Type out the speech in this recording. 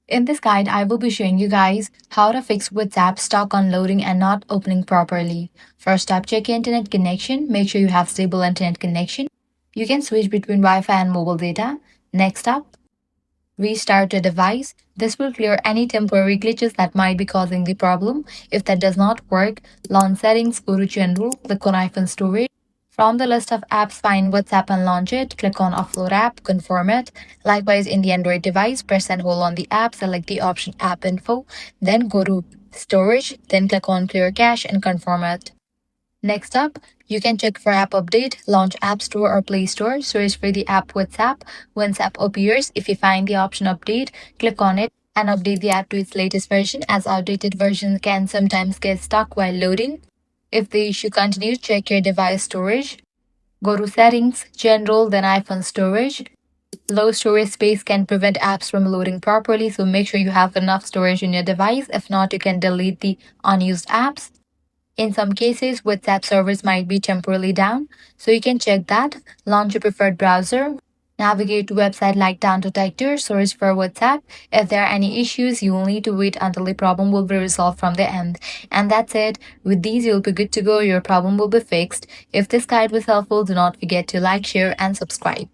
In this guide, I will be showing you guys how to fix WhatsApp stuck on loading and not opening properly. First up, check your internet connection. Make sure you have stable internet connection. You can switch between Wi-Fi and mobile data. Next up, restart your device. This will clear any temporary glitches that might be causing the problem. If that does not work, launch settings, go to general, click on iPhone storage. From the list of apps, find WhatsApp and launch it. Click on Offload app, confirm it. Likewise, in the Android device, press and hold on the app, select the option App Info, then go to Storage, then click on Clear Cache and confirm it. Next up, you can check for app update, launch App Store or Play Store, search for the app WhatsApp. Once app appears, if you find the option update, click on it and update the app to its latest version, as outdated versions can sometimes get stuck while loading. If the issue continues, check your device storage. Go to Settings, General, then iPhone Storage. Low storage space can prevent apps from loading properly, so make sure you have enough storage in your device. If not, you can delete the unused apps. In some cases, WhatsApp servers might be temporarily down, so you can check that. Launch your preferred browser. Navigate to website like Down Detector, search for WhatsApp. If there are any issues, you will need to wait until the problem will be resolved from the end. And that's it. With these, you'll be good to go. Your problem will be fixed. If this guide was helpful, do not forget to like, share, and subscribe.